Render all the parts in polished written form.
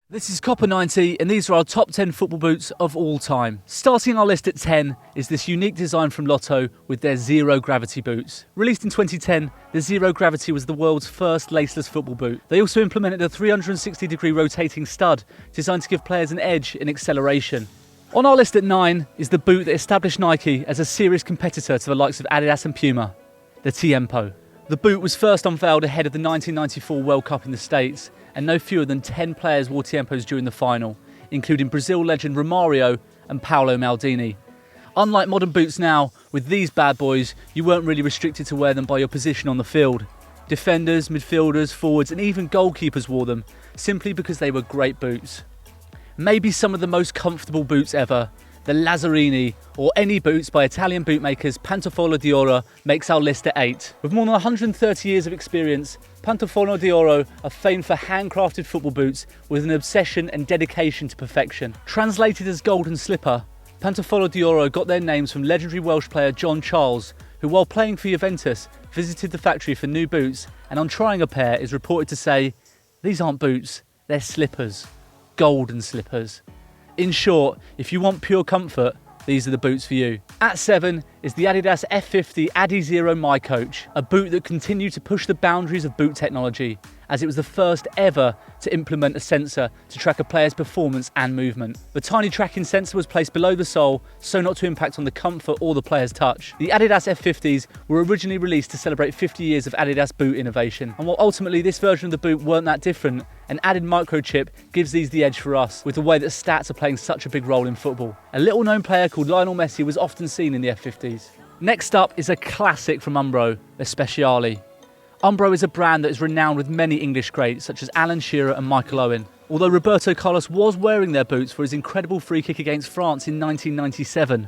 This is Copper 90 and these are our top 10 football boots of all time. Starting our list at 10 is this unique design from Lotto with their Zero Gravity boots. Released in 2010, the Zero Gravity was the world's first laceless football boot. They also implemented a 360-degree rotating stud designed to give players an edge in acceleration. On our list at 9 is the boot that established Nike as a serious competitor to the likes of Adidas and Puma, the Tiempo. The boot was first unveiled ahead of the 1994 World Cup in the States, and no fewer than 10 players wore Tiempos during the final, including Brazil legend Romario and Paolo Maldini. Unlike modern boots now, with these bad boys, you weren't really restricted to wear them by your position on the field. Defenders, midfielders, forwards and even goalkeepers wore them, simply because they were great boots. Maybe some of the most comfortable boots ever, the Lazzarini, or any boots by Italian bootmakers Pantofolo d'Oro, makes our list at 8. With more than 130 years of experience, Pantofolo d'Oro are famed for handcrafted football boots with an obsession and dedication to perfection. Translated as golden slipper, Pantofolo d'Oro got their names from legendary Welsh player John Charles, who while playing for Juventus visited the factory for new boots and on trying a pair is reported to say, "These aren't boots, they're slippers, golden slippers." In short, if you want pure comfort, these are the boots for you. At 7 is the Adidas F50 Adi Zero My Coach, a boot that continued to push the boundaries of boot technology, as it was the first ever to implement a sensor to track a player's performance and movement. The tiny tracking sensor was placed below the sole so not to impact on the comfort or the player's touch. The Adidas F50s were originally released to celebrate 50 years of Adidas boot innovation, and while ultimately this version of the boot weren't that different, an added microchip gives these the edge for us, with the way that stats are playing such a big role in football. A little known player called Lionel Messi was often seen in the F50s. Next up is a classic from Umbro, the Speciale. Umbro is a brand that is renowned with many English greats such as Alan Shearer and Michael Owen. Although Roberto Carlos was wearing their boots for his incredible free kick against France in 1997.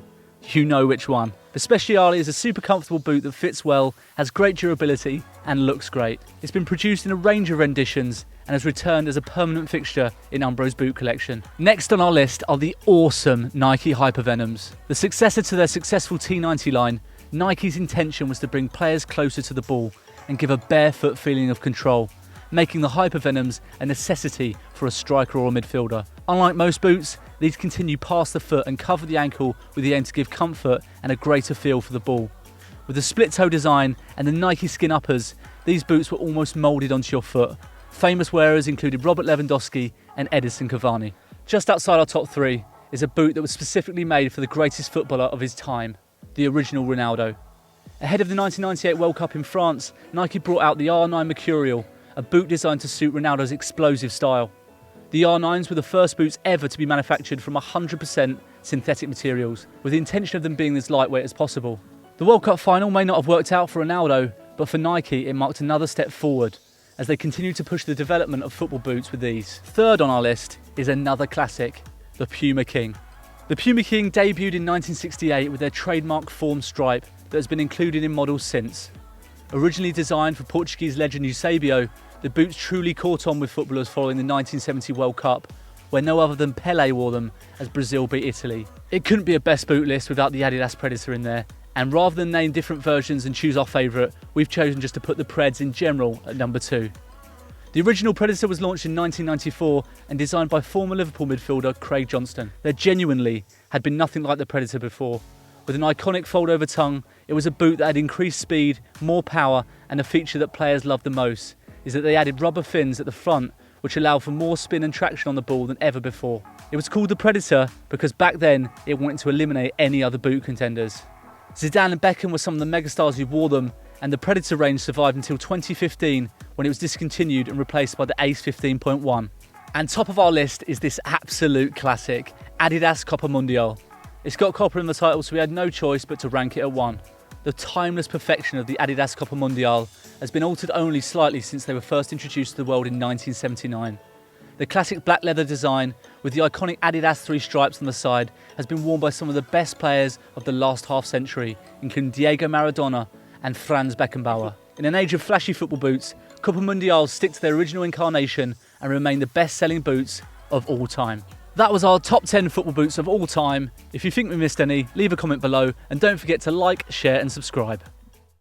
You know which one. The Speciale is a super comfortable boot that fits well, has great durability and looks great. It's been produced in a range of renditions and has returned as a permanent fixture in Umbro's boot collection. Next on our list are the awesome Nike Hypervenoms. The successor to their successful T90 line, Nike's intention was to bring players closer to the ball and give a barefoot feeling of control, making the Hypervenoms a necessity for a striker or a midfielder. Unlike most boots, these continue past the foot and cover the ankle with the aim to give comfort and a greater feel for the ball. With the split toe design and the Nike skin uppers, these boots were almost moulded onto your foot. Famous wearers included Robert Lewandowski and Edinson Cavani. Just outside our top 3 is a boot that was specifically made for the greatest footballer of his time, the original Ronaldo. Ahead of the 1998 World Cup in France, Nike brought out the R9 Mercurial, a boot designed to suit Ronaldo's explosive style. The R9s were the first boots ever to be manufactured from 100% synthetic materials, with the intention of them being as lightweight as possible. The World Cup final may not have worked out for Ronaldo, but for Nike it marked another step forward, as they continue to push the development of football boots with these. Third on our list is another classic, the Puma King. The Puma King debuted in 1968 with their trademark form stripe that has been included in models since. Originally designed for Portuguese legend Eusebio, the boots truly caught on with footballers following the 1970 World Cup, where no other than Pelé wore them as Brazil beat Italy. It couldn't be a best boot list without the Adidas Predator in there, and rather than name different versions and choose our favourite, we've chosen just to put the Preds in general at number 2. The original Predator was launched in 1994 and designed by former Liverpool midfielder Craig Johnston. There genuinely had been nothing like the Predator before. With an iconic fold-over tongue, it was a boot that had increased speed, more power, and a feature that players loved the most is that they added rubber fins at the front which allowed for more spin and traction on the ball than ever before. It was called the Predator because back then it wanted to eliminate any other boot contenders. Zidane and Beckham were some of the megastars who wore them, and the Predator range survived until 2015 when it was discontinued and replaced by the Ace 15.1. And top of our list is this absolute classic, Adidas Copa Mundial. It's got copper in the title, so we had no choice but to rank it at 1. The timeless perfection of the Adidas Copa Mundial has been altered only slightly since they were first introduced to the world in 1979. The classic black leather design with the iconic Adidas 3 stripes on the side has been worn by some of the best players of the last half century, including Diego Maradona and Franz Beckenbauer. In an age of flashy football boots, Copa Mundials stick to their original incarnation and remain the best-selling boots of all time. That was our top 10 football boots of all time. If you think we missed any, leave a comment below and don't forget to like, share and subscribe.